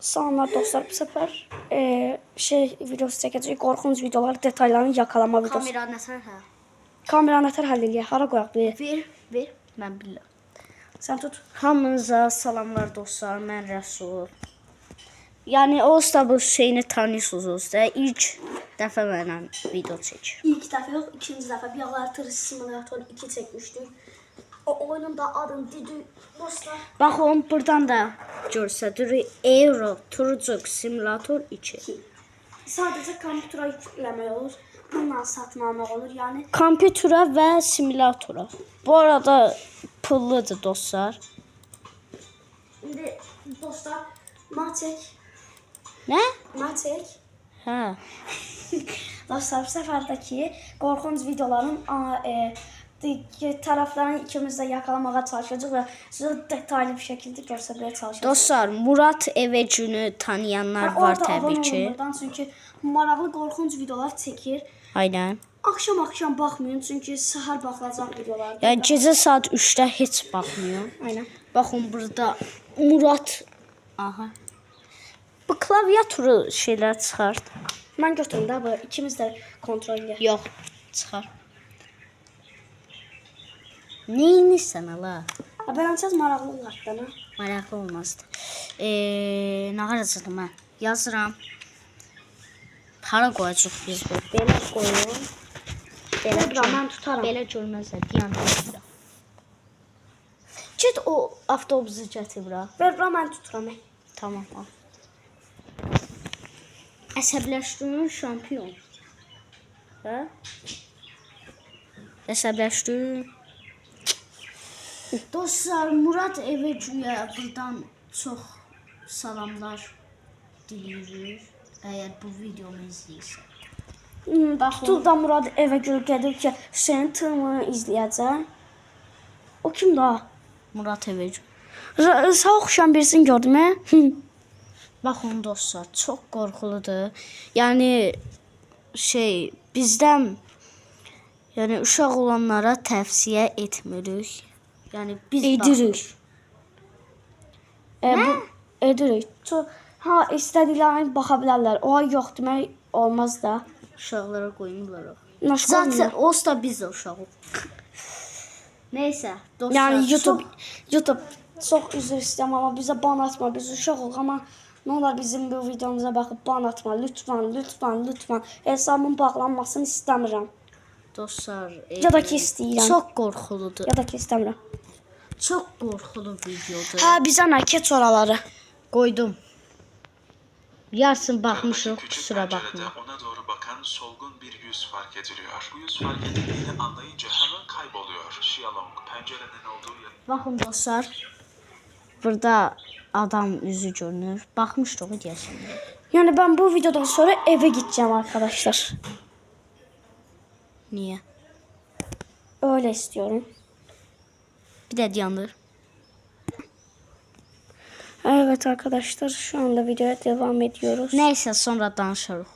Salamlar dostlar, bu səfər videosu çəkəcək, qorxunc videolar, detallarını yakalama videosu. Kamera nətər hə? Kamera nətər həll eləyək, hara qoyaq bir? Ver, mən bilirəm. Sən tut. Hamınıza salamlar dostlar, mən Rəsul. Yəni o da bu şeyini tanıyorsunuz da, ilk dəfə mənlə video çəkir. İlk dəfə yox, ikinci dəfə. Bir ağlar Tır Simulator 2 çəkmişdik. O oyunun da adını dedik dostlar. Baxın, buradan da görsədir. Euro Truck Simulator 2. Sadəcə kompütera yükləmək olur. Bununla satın almaq olur. Yəni Kompütera və simulatora. Bu arada pulludur dostlar. indi dostlar Matek. Nə? Matek. Hə. Dostlar, bu səfərdəki qorxunc videoların taraflarını ikimiz də yakalamağa çalışacağıq və sizə detallı bir şəkildə göstərməyə çalışacağıq. Dostlar, Murat Evecünü tanıyanlar var təbii ki. Oradan çünki maraqlı qorxunc videolar çəkir. Aynen. Axşam baxmayın çünki səhər baxılacaq videolardır. Yəni gecə saat 3-də heç baxmıyor. Aynen. Baxın burada Murat. Aha. Bu klaviaturu şeylər çıxart. Mən götürüm də bu ikimiz də kontrol edək. Yox, çıxar. Neyinirsən ala? Beləncəz maraqlı olar da, nə? Maraqlı olmazdı. Nə qaracaqdım mən? Yazıram. Hara qoyacaq biz bu? Belə qoyun. Belə mən tutaram. Belə görməzlər. Dayan. Get o avtobusu gətir bura. Ver bura, mən tuturam. Tamam, al. Əsəbləşdirin şampiyon. Hə? Əsəbləşdirin. Dostlar, Murat Evecüyə buradan çox salamlar diliyoruz. Əgər bu videomu izləyirsə. Tutub da Murad evə gedib ki, Hüseyin Tırmını izləyəcək. O kim daha? Murat Evecü. Sağ oxşayan birisini gördüm, hə? Baxın dostlar, çox qorxuludur. Yəni bizdən uşaq olanlara tövsiyə etmirik. Yəni biz edirik. Edirik. Ha, istədiklərini baxa bilərlər. O yox demək olmaz da. Uşaqlara qoymurlar. Zaten Zaten o da biz də uşağıq. Neysə, dostlar. Yəni YouTube çox üzr istəyirəm, amma bizə ban atma. Biz uşağıq, amma nə olar bizim bu videomuza baxıb ban atma. Lütfən. Hesabımın bağlanmasını istəmirəm. Dostlar, Ya da ki istəyirəm. çox qorxuludur. Ya da ki istəmirəm. Çox qorxulu videodur. Hə, bizə nə keç oraları. Qoydum. Yarısını baxmışıq, kusura bakma. Ona doğru bakan solgun bir yüz fark ediliyor. Bu yüz fark edildiğini anlayınca hemen kayboluyor. Xiaolong pencerenin olduğu yer. Baxın dostlar. Burada adam yüzü görünür. Baxmışdıq deyəsən. Yəni ben bu videodan sonra eve gideceğim arkadaşlar. Niyə? Öyle istiyorum. Bir də dayandır. Evet arkadaşlar, şu anda videoya devam ediyoruz. Nəysə sonra danışarıq.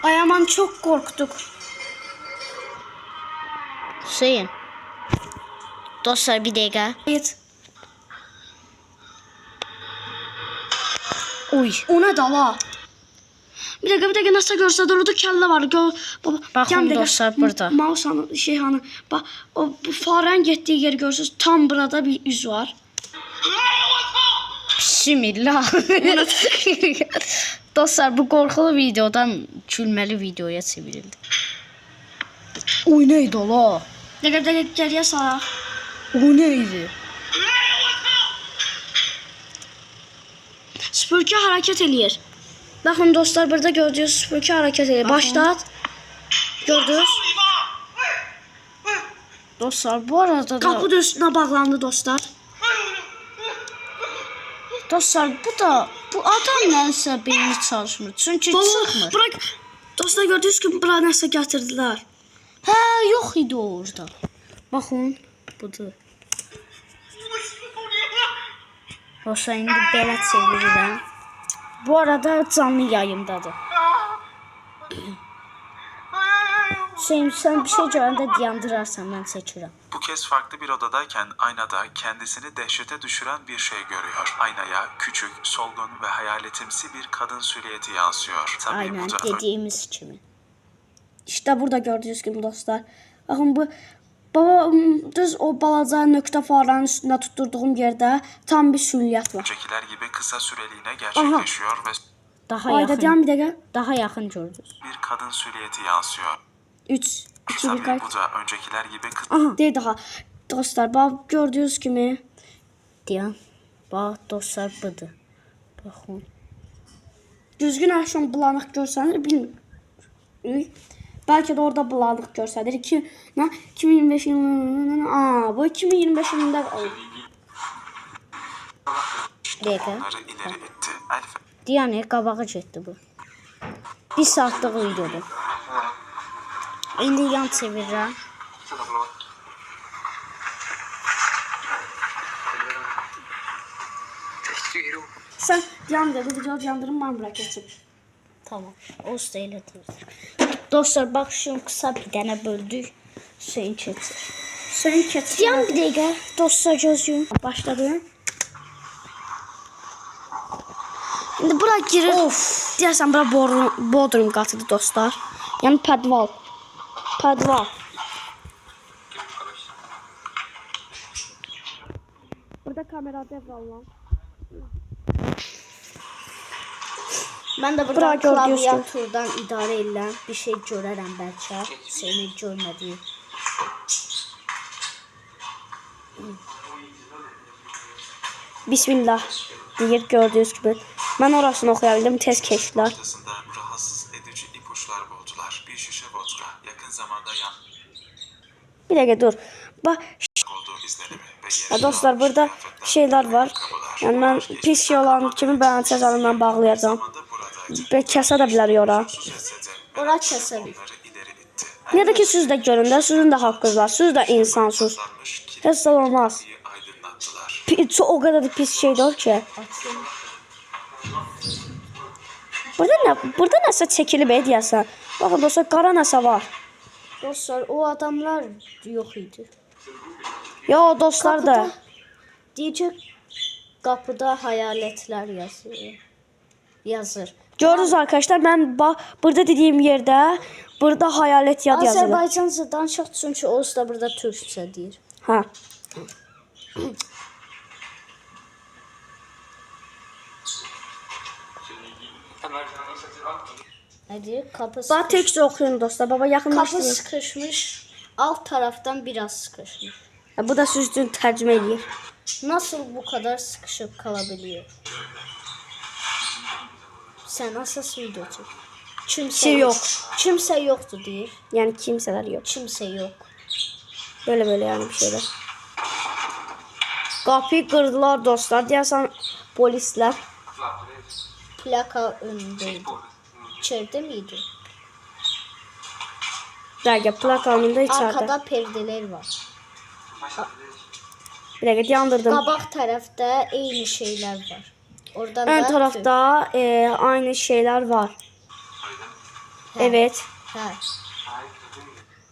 Ay aman, çok korktuk. Hüseyin. Dostlar bir dəqiqə. Evet. Uy. O ne dala? Bir dakika nasıl görse orada kelle var. Baba, Baxın dostlar burada. Mouse'un hanı. Bak o farenin gittiği yeri görürsünüz. Tam burada bir yüz var. Bismillah. Dostlar bu qorxulu videodan gülməli videoya çevrildi. Oy neydi ola? Dakika geriye sağa. O neydi? Süpürge hareket ediyor. Bakın dostlar, burada gördüğünüz süpürge hareket ediyor. Başlat. Gördünüz. Dostlar bu arada da... Kapı da üstüne bağlandı dostlar. Dostlar bu adam nəysə beyni çalışmır. Çünki çıxmır. Bırak. Dostlar, gördüğünüz gibi bura nəsə gətirdilər. Hə, yox idi orada. Baxın, budur. Olsa indi belə çevirirəm. Bu arada canlı yayımdadır. Hüseyin sen bir şey görəndə dayandırarsan mən çəkirəm. Bu kez farklı bir odadayken aynada kendisini dehşete düşüren bir şey görüyor. Aynaya küçük, solgun ve hayaletimsi bir kadın silüeti yansıyor. Tabii Aynen bu da dediğimiz kimi. İşte burada gördüğünüz gibi dostlar. Bakın bu baba düz o balaca nöqtə faranın üstünde tutturduğum yerde tam bir sülliyat var. öncekiler gibi kısa süreliğine gerçekleşiyor ve Daha Ayda yaxın. diyan bir dakika. Daha yaxın gördünüz. bir kadın silüeti yansıyor. 3, 2, 1 Tabii kayıt. bu da öncekiler gibi Değil daha. Dostlar bak gördüğünüz gibi. Dayan. Bax dostlar budur. Baxın. Düzgün aksiyon bulanıq görsənir bilmiyorum. Belki de orada bulanıq görsənir. 2025 yılında. Bu 2025 yılında. Dəqiqə. onları ileri itti. Elf Dayan, qabağa getdi bu. 1 saatlıq videodur. İndi yan çevirirəm. Sen yan dedi video yandırım ben bırak geçip. Tamam. O da elədir. Dostlar bax şu kısa bir dənə böldük. Hüseyin keçir. Sen keçir. Dayan bir dəqiqə. Dostlar gözlüyüm. Başladı. Şimdi bura girir. Of. Deyərsən bura bodrum qatıdır dostlar. Yani padval. Padval. Burada kamera devralan. Mən də Bura buradan gördüyünüz kimi. klaviaturdan idarə edirəm. Bir şey görərəm bəlkə. Hüseynin görmədiyi. Bismillah deyir gördüğünüz gibi. Ben orasını okuyabildim tez keşfler. ortasında rahatsız edici ipuçlar buldular. Bir şişe vodka yakın zamanda Bir dakika dur. Bak olduğu izlenimi ve ya dostlar burada şeyler var. Yani ben pis şey olan kimi ben cezanından bağlayacağım. buradaydı. Ve kese de bilir yora. Ora kəsərik. Onları ileri itti. Ne de ki siz de görün de sizin de hakkınız var. Siz de insansınız. Sarmış Hiç de olmaz. kirliyi aydınlattılar. O kadar da pis şeydir ki. Burada nəsə çəkilib deyəsən. Baxın dostlar qara nəsə var. Dostlar o adamlar yox idi. Ya dostlar da. Deyəcək qapıda hayalətlər yazır. Gördünüz arkadaşlar ben burada dediğim yerde burada hayalet yad yazılır. Azərbaycanca danışaq çünki o da burada türkçə deyir. Ha. Nə deyir? Qapı Bak tekcə oxuyun dostlar. Baba Kapı yaxınlaşdırın. sıkışmış. Alt taraftan biraz sıkışmış. Bu da siz üçün tərcümə edir. Nasıl bu kadar sıkışıp kalabiliyor? Sen asas video çek. Kimse Şey yok. Kimse yoktu deyir. Yəni kimsələr yox. Kimse yok. Böyle yani bir şeyler. Qapıyı qırdılar dostlar. Deyəsən polislər. Plaka önündeydi. İçeride miydi? Dəqiqə plakanın önündə içəridə. Arkada perdeler var. Bir dəqiqə yandırdım. Qabaq tarafta eyni şeyler var. Oradan Ön da tarafta aynı şeyler var. Evet. Hə.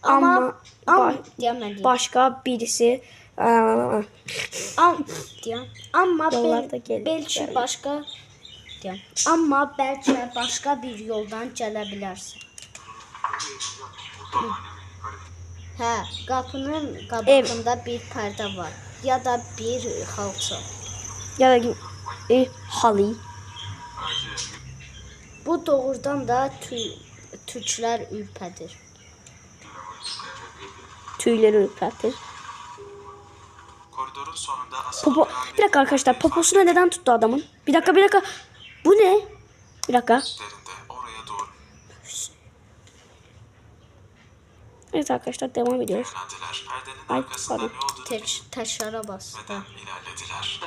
Amma Deməli. başka birisi Deyəm. Amma Yollarda gəlir, belki gəlir. başka deyəm. Amma bəlkə başka bir yoldan gələ bilərsən. Hə, qapının qabağında bir pərdə var. Ya da bir xalça. ya da halı. Bu doğrudan da türklər ürpədir. Tüyleri ürpertir. Koridorun sonunda asıl Popo. Bir dakika arkadaşlar. Poposuna neden tuttu adamın? Bir dakika. Bu ne? Bir dakika. derinde oraya doğru Evet arkadaşlar devam ediyoruz. yöneldiler. Perdenin Ay, arkasında pardon. ne olduğunu Təşrara bas. bilmeden ilerlediler.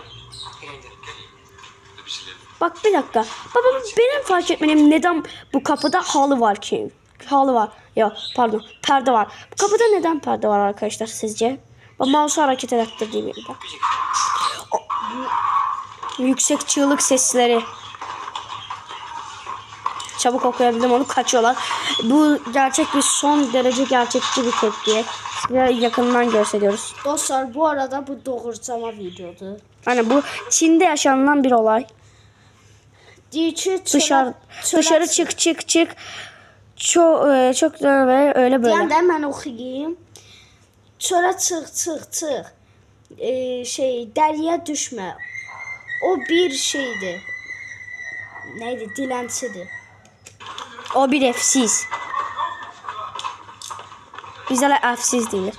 Bak bir dakika. Baba benim fark etmedim neden bu kapıda halı var ki? Halı var. Ya pardon perde var. Bu kapıda neden perde var arkadaşlar sizce? Bak mouse'u hareket ettirdiğim yerde. Yüksek çığlık sesleri. Çabuk okuyabildim onu, kaçıyorlar. Bu gerçek bir, son derece gerçekçi bir tepki. Ve yakından gösteriyoruz. Dostlar, bu arada bu doğrucama videodur. Hani bu Çin'de yaşanılan bir olay. Deyir ki Dışarı çık. Çok da ve öyle böyle. deyəndə mən oxuyayım. Çölə çıx. Dəriyə düşmə. O bir şeydir. Neydi? Dilənçidir. O bir efsiz. Bizə də efsiz deyilir.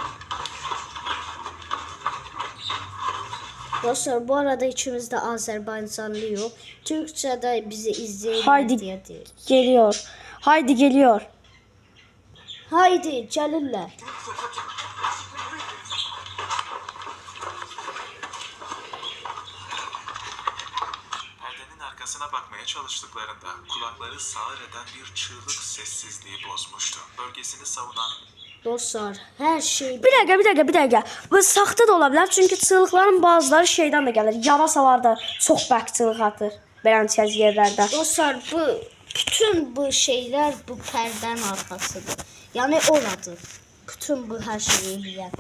Dostlar, bu arada ikimiz de Azerbaycanlıyıq. Türkçədə bizi izləyirlər Haydi. deyə deyir. Geliyor. Haydi geliyor. Haydi, gəlirlər. Perdenin arkasına bakmaya çalıştıklarında kulakları sağır eden bir çığlık sessizliği bozmuştu. Bölgesini savunan Dostlar, hər şey Bir dakika. Bu saxta da ola bilər. Çünki çığlıqların bazıları şeydən də gəlir. Yarasalar da çox bərk çığlık atır. Beləncəz yerlərdə. Dostlar, bütün bu şeyler bu pərdən arxasıdır. Yani oradır. Bütün bu hər şeyi eləyən.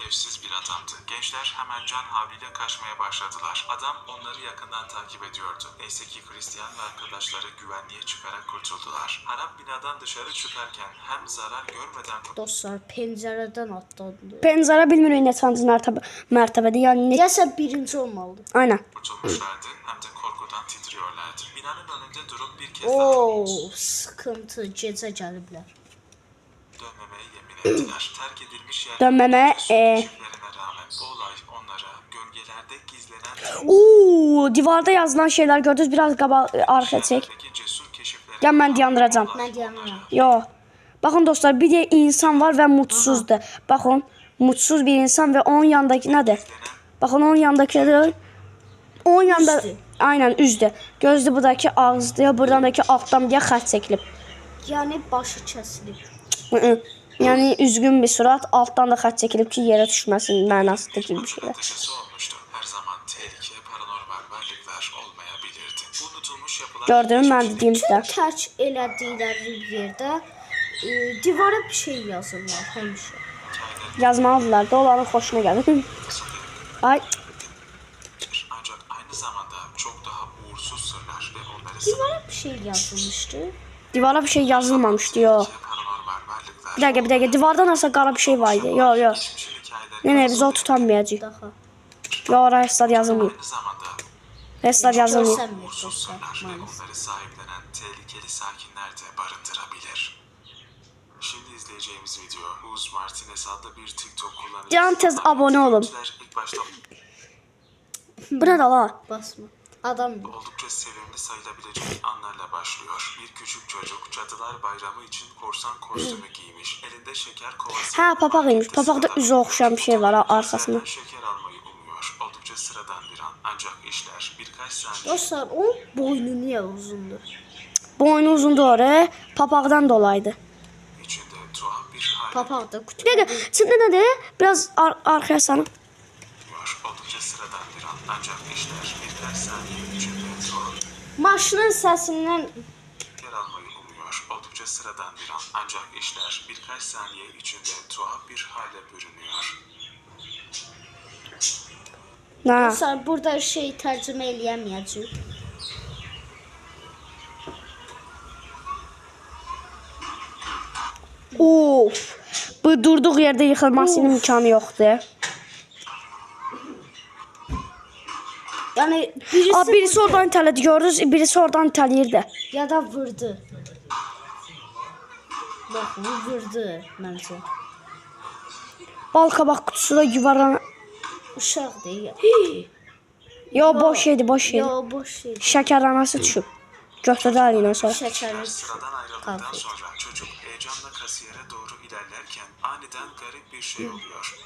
evsiz bir adamdı. Gençler hemen can havliyle kaçmaya başladılar. Adam onları yakından takip ediyordu. Neyse ki Christian ve arkadaşları güvenliğe çıkarak kurtuldular. Harap binadan dışarı çıkarken hem zarar görmeden Dostlar, pəncərədən atladı. Pəncərə bilmirik neçənci mərtəbədə. Yəni Deyəsən birinci olmalıdır. aynen. kurtulmuşlardı hem de korkudan titriyorlardı. Binanın önünde durup bir kez Oo, daha sıkıntı. Gecə gəliblər. dönmemeye yemin ettiler. Terk edilmiş yer Dönmeme, keşiflerine rağmen bu olay onlara gölgelerde gizlenen divarda yazılan şeyler gördünüz. Biraz arxa çək. peki cesur keşiflere Gəl mən dayandıracağam. Mən deyəmirəm. Yo. Baxın dostlar, bir de insan var ve mutsuzdur. Baxın, mutsuz bir insan ve onun yanındaki nədir? Baxın, onun yanındaki nədir? Onun yanında Üzdür. aynen üzdür. Gözlü buradaki ağızdır, buradaki altdan diye xətt çəkilib. Yəni başı kəsilib. Yani üzgün bir surat, alttan da xətt çəkilib ki, yerə düşməsin mənasında gibi bir şeyler. ateşesi olmuştu. Her zaman tehlike paranormal varlıklar olmayabilirdi. Bu unutulmuş yapılar Gördün mü ben dediğimizde? Tərk elədikləri yerdə divara bir şey yazırlar həmişə. Yazmalıdılar da, onların xoşuna gəldi. Ay, ancak aynı zamanda çok daha uğursuz sırlar ve onları Divara bir şey yazılmışdı. divara bir şey yazılmamışdı, yo. paranormal varlıklar Bir dakika, divarda nasıl qara bir şey vardı, yo. geçmişin hikayeleri Ne, biz o tutamayacağıq. Daha Yo, oraya heslar yazılmıyor. aynı zamanda Heslar yazılmıyor. görsənmir uğursuz dostlar. sırlar ve Maalesef. onları sahiplenen tehlikeli sakinler de barındırabilir. Şimdi izleyeceğimiz video Uz Martinez adlı bir TikTok kullanıcısı. Can tez abone olun. İlk başta Bu ne da la? Basma. Adam oldukça sevimli sayılabilecek anlarla başlıyor. Bir küçük çocuk Cadılar Bayramı için korsan kostümü giymiş. Elinde şeker kovası. Ha, papağıymış. Papaqda üzü oxşayan bir şey var arkasında. Şeker almayı umuyor. Oldukça sıradan bir an. Ancak işler birkaç saniye dostlar, o boynu niyə uzundur? Boynu uzundu oraya, papaqdan dolaydı. içinde tuhaf bir hal Papaq da kutu. Bir dakika, şimdi ne de? Biraz arkaya sana. alıyor. Oldukça sıradan bir an. Ancak işler birkaç saniye içinde tuhaf Maşının səsindən yer almayı umuyor. Oldukça sıradan bir an. Ancak işler birkaç saniye içinde tuhaf bir hale bürünüyor. Ha. dostlar, burada şey tərcümə eləyəməyəcək. Of. Bu durduğu yerde yıkılmasının imkanı yoktu. Yəni birisi, Abi birisi oradan itələdi, gördünüz, birisi oradan itələyirdi. ya da vurdu. Bax, bu vurdu məncə. Bal kabak kutusu da yuvarlan. Uşaq deyil. Yo, boş şeydi, boş şeydi. Yo, boş şey. Şəkərləməsi düşüb. Götürdü əlindən sonra. Şəkərli. Sıradan ayrıldıktan sonra çocuk heyecanla kasiyere doğru ilerlerken aniden garip bir şey oluyor.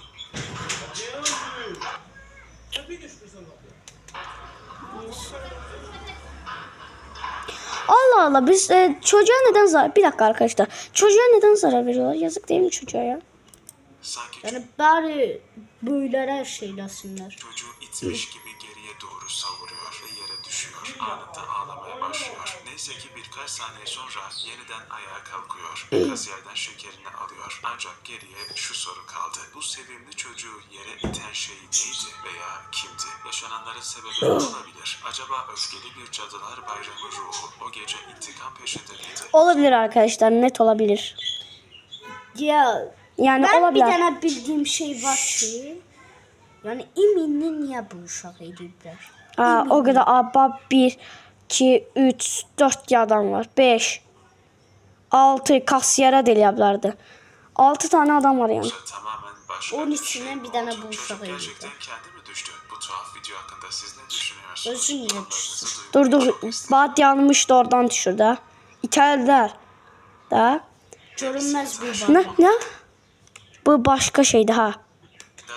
Allah Allah, biz çocuğa neden zarar... Bir dakika arkadaşlar. Çocuğa neden zarar veriyorlar? Yazık değil mi çocuğa ya? Sanki Yəni bari böyüklərə şey eləsinlər. çocuğu itmiş gibi geriye doğru savuruyor. anında ağlamaya başlıyor. Neyse ki birkaç saniye sonra yeniden ayağa kalkıyor. Kasiyerden şekerini alıyor. Ancak geriye şu soru kaldı. Bu sevimli çocuğu yere iten şey neydi veya kimdi? Yaşananların sebebi ne olabilir? Acaba öfkeli bir cadılar bayramı ruhu o gece intikam peşinde miydi? Olabilir arkadaşlar, net olabilir. Ya Yani ben olabilir. bir tane bildiğim şey var ki, yani iminli niye bu uşağı ediblər? O kadar abba 1, 2, 3, 4 adam var. 5, 6 kasiyere de yaplardı. 6 tane adam var yani. Yoksa tamamen başka Onun bir şey içinden mi bir tane oldu? bu uşağı Çocuk yedi. gerçekten kendi mi düştü? Bu tuhaf video hakkında siz ne düşünüyorsunuz? Özün ne Yorumlarınızı düşünüyorsun? duymayı Dur çok isterim. Bat yanmıştı, oradan düşürdü ha. İtalyalılar. Da. Görünmez bir Ne? baba. Ne? Bu başka şeydi ha.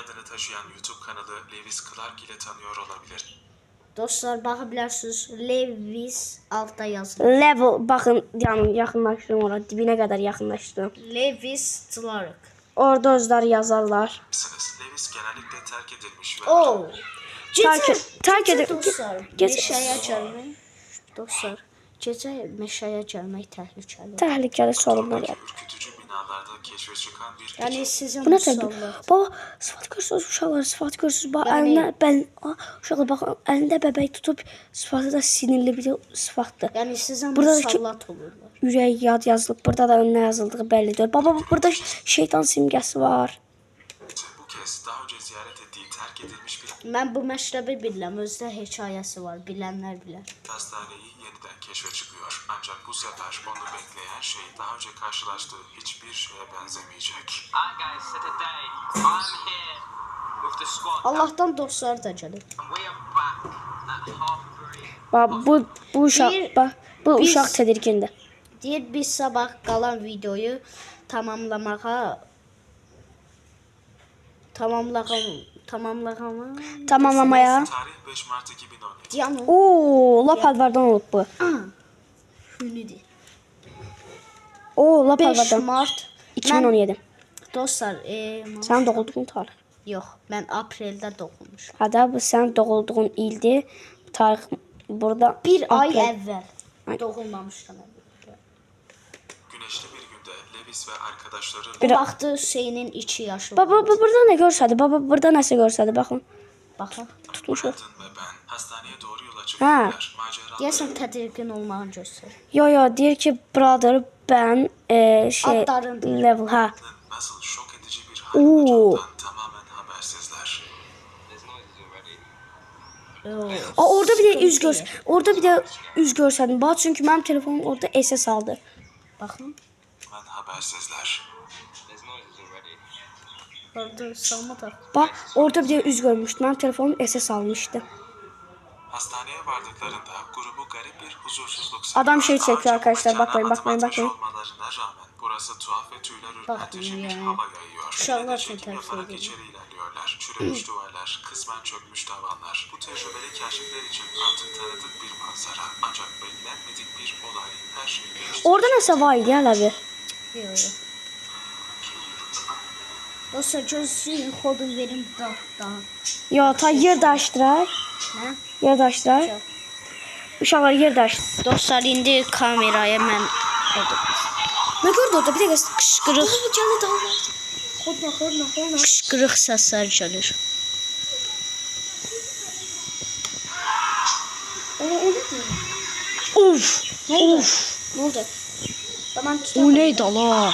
Adını taşıyan YouTube kanalı Lewis Clark ile tanıyor olabilir. Dostlar baxa bilərsiniz. Lewis altda yazılır. Level, bakın yani yakınlaştırdım oraya. Dibine kadar yakınlaştırdım. Lewis Clark. Orada özler yazarlar. Lewis genellikle terk edilmiş ve Oh. Terk edip Dostlar, Gece- meşəyə gəlmək. Dostlar, gecə meşəyə gəlmək təhlükəli. tehlikeli sorunlar Buradaki yap. ürkütücü binalarda keşfe çıkan bir Yəni sizin Bu ne musallat. tabii? Baba sıfat görsünüz uşaqlar, sıfat görsünüz. Bak Yani- eline ben uşaqlar bak elinde bebek tutup sıfatı da sinirli bir sıfattır. Yəni sizin Buradaki- musallat olurlar. Ürək yad yazılıb. Burada da önüne yazıldığı bellidir. Baba burada şeytan simgesi var. bu kez daha önce ziyaret ettiği terk edilmiş bir Mən bu məktəbi bilirəm, özdə hekayəsi var, bilənlər bilər. hastaneyi yeniden keşfe çıkıyor. Ancak bu sefer onu bekleyen şey daha önce karşılaştığı hiçbir şeye benzemeyecek. Alright guys, so today I'm here with the squad. Allahdan dostlar da gəlir. And we are back at Harbury. Bak bu uşaq Bir- bak bu biz- uşaq tedirgindir. Deyir biz sabah qalan videoyu tamamlamaya Tamamlamaya. Tarih 5 Mart 2017. Diyan Oo, lap alvardan olub bu. günüdür. Oo, lap 5 alvardan. Mart 2017. Dostlar, Sən doğulduğun tarix. yox, mən apreldə doğulmuşam. Hada bu sən doğulduğun ildir. Tarix burada Bir ay aprel. əvvəl Ay. doğulmamışam. Güneşli bir günde Lewis ve arkadaşları Bu vaxtı Hüseynin 2 yaşı Baba var. bu burada ne görsədi? Baba burada nəsə görsədi? Baxın. Baxın. Tutmuşuq. Brandon ve ben hastaneye doğru yola çıkıyorlar. Macera Deyəsən tədirgin olmağını göstərir. Yo deyir ki brother ben şey Adların deyir. level ha. nasıl şok edici bir hal Oo. olacağından tamamen habersizler. Orada bir de üz görs. Orada bir de üz görsədim. Bax çünki mənim telefonum orada SS aldı. Baxın. Tamamen habersizler. Orada salma da. Bax orada bir de üz görmüşdüm. Mənim telefonum SS almışdı. Hastaneye vardıklarında grubu garip bir huzursuzluk Adam sarıyor. şey çekiyor Daha çok arkadaşlar, mekana bakmayın, adım bakmayın, atmış bakmayın. olmalarına rağmen burası tuhaf ve tüyler ürpertici bir yani. hava yayıyor. Uşaklar Yine de çok çekim ters yaparak ediyor. içeri ilerliyorlar. Çürümüş duvarlar, kısmen çökmüş tavanlar. Bu tecrübeli keşifler için artık tanıdık bir manzara. Ancak beklenmedik bir olay her şeyi değiştirdi. Orada nəsə var idi hələ bir. Yox. Dostlar gözləyin, kodu verim daha. Yo ta yer daşdırar. Nə? Yer daşdırar. Uşaqlar yer daşdır. Dostlar indi kameraya mən Nə gördü orada? Bir dəqiqə qışqırıq, bu gəldi dallar. Xodna. qışqırıq səslər gəlir. Uf. Nə oldu? Nə oldu? Tamam O tutam. neydi la?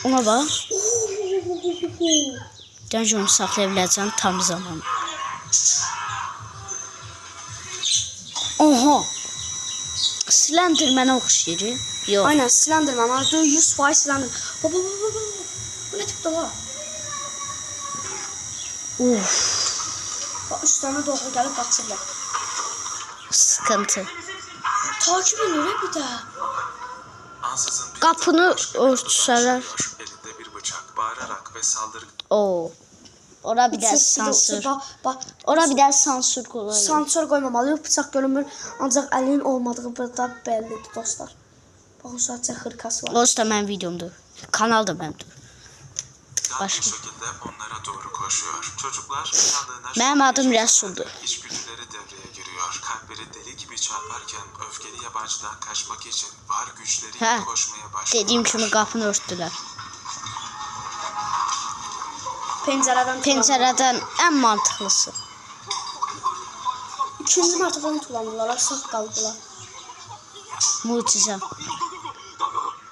Ona bax. Gəncə onu saxlaya biləcəm tam zaman. Oha. Slenderman'a oxşayır. Yox. Aynen Slenderman. Orada 100% Slenderman. Baba. Bu ne tipte la? Uf, Bak üstlerine doğru gelip kaçırlar. sıkıntı. Takip ediyor bir de. Ansızın bir Qapını başka bir örtselər. odadan çıkıyor. Elinde bir bıçak, bağırarak ve saldırgan Oo. Ora bir də sansür. Bak. Ora bir də sansür qoyulur. Sansör koymamalıyıq. Bıçaq görünmür. Ancaq əlinin olmadığı burada bellidir dostlar. Baxın sadəcə xırkası var. Onsuz da mənim videomdur. Kanal da mənimdir. İhtiyar bir şekilde onlara doğru koşuyor. Çocuklar inandığına Benim adım şüpheli Resul'du. İçgüdüleri devreye giriyor. Kalpleri deli gibi çarparken öfkeli yabancıdan kaçmak için var güçleriyle Hə, koşmaya başlıyorlar. Dediyim kimi qapını örtdülər. Pəncərədən Pəncərədən ən mantıqlısı. İkinci mərtəbədən tulandılar, sağ qaldılar. Mucizə.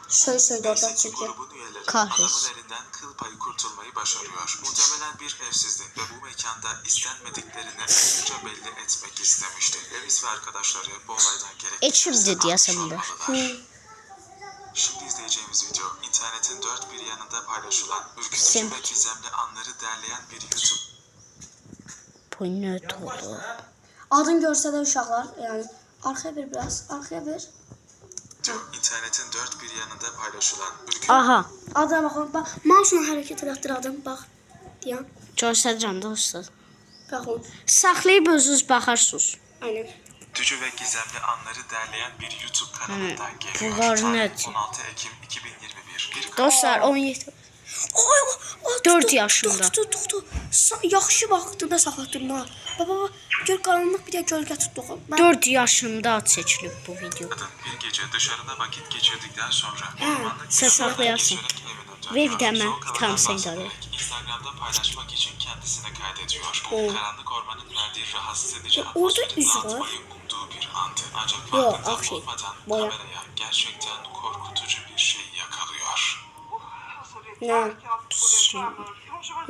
Söydü orada Neyse ki çünkü. grubun üyeleri Kahretsin. adamın elinden kıl payı kurtulmayı başarıyor. Muhtemelen bir evsizlik ve bu mekanda istenmediklerini açıkça belli etmek istemişti. Lewis ve arkadaşları bu olaydan gerekli Ekibdi deyəsən də. Şimdi izleyeceğimiz video internetin dört bir yanında paylaşılan ürkütücü Sim. ve gizemli anları derleyen bir YouTube Bu nə oldu? Adın görsə də uşaqlar, yəni arxaya bir biraz, arxaya bir. internetin dört bir yanında paylaşılan ürkütücü Aha. Adına baxın, bax, mouse'la hərəkət elətdir adım, bax. Deyən, Göstərəcəm dostlar. baxın. Saxlayıb özünüz baxarsınız. Aynen. ve gizemli anları derleyen bir YouTube kanalından geliyor. bunlar Tarih net. 16 Ekim 2021. Bir Dostlar 17. Ay, 4 yaşında. Tutdu. Yaxşı vaxtında saxlatdın ha. Baba, gör qaranlıq bir də gölgə tutduq. 4 yaşımda çəkilib bu video. kadın bir gece dışarıda vakit geçirdikten sonra sen saklayarsın. Ve bir de ben tam seni de arayayım. Instagram'da paylaşmak için kendisine kaydediyor. Bu Oo. karanlık ormanın verdiği rahatsız edici orada atmosferi iz var. dağıtmayı umduğu bir andı. Ancak Yok, farkında şey, olmadan boya. kameraya gerçekten korkutucu bir şey yakalıyor. Nə?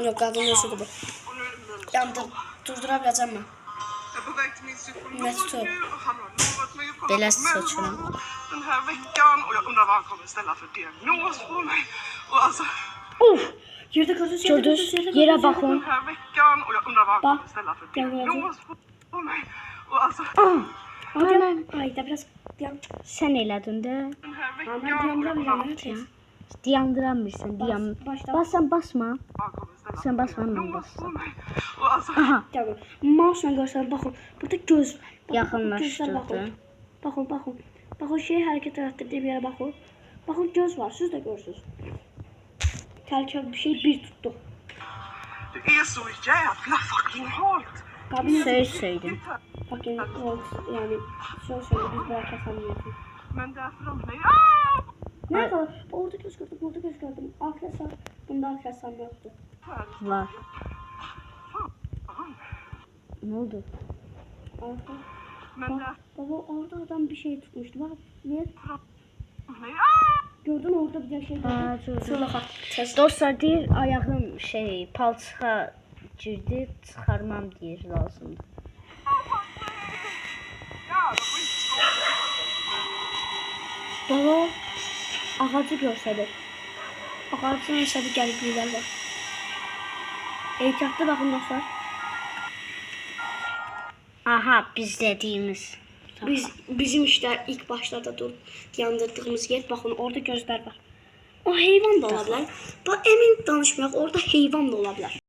Yox, qadın yoxdur bu. Yəni durdura biləcəm mən. Nə tutuyor? Belə seçirəm. Den här veckan och jag undrar vad han kommer ställa för diagnos på mig. Och alltså, Yerdə gördünüz, Gördünüz? Yerə baxın. den här veckan och jag undrar vad han Bak, kommer ställa för jag vet diagnos på mig. Och alltså, Ay, da biraz deyəm. Sən elədin də. den här Mən veckan och dayandıra jag undrar bilmirəm, tez. Dayandıramırsan, dayan. başla. Bas, sən basma. vad han kommer ställa Sen för basma, ben diagnos bassam. på mig. Och alltså, Aha. Tamam. Mouse'la görsəl, baxın. Burada göz. Baxın, Yaxınlaşdırdı. gözlər baxın. Baxın. Baxın, şey hərəkət etdirdiyi bir yerə baxın. Baxın, göz var, siz də görürsünüz. Təhlükəli bir şey bir tutduq. det är så jävla fucking halt. Qadın Söyledim. fucking yəni söz biz bırak kəsəmiyoruz. Men därför de mig. Ne kadar? Orada göz gördüm, orada göz gördüm. Arkadaşlar, bunda arkadaşlar yoktu. Var. Ne oldu? Arka. Men därför Baba orada adam bir şey tutmuştu. Bak, niye? de mig. Gördün orada bir şey Ha, gördüm. Şurada bak. Dostlar deyir ayağım palçığa girdi, çıxarmam deyir lazımdır. Baba ağacı görsədi. Ağacın aşağıda gəlibliklər var. Ehtiyatlı bakın dostlar. Aha, biz dediğimiz. Bizim işte ilk başlarda yandırdığımız yer, bakın orada gözler var. O heyvan da olabilir. Bak emin danışmayaq, orada heyvan da olabilir.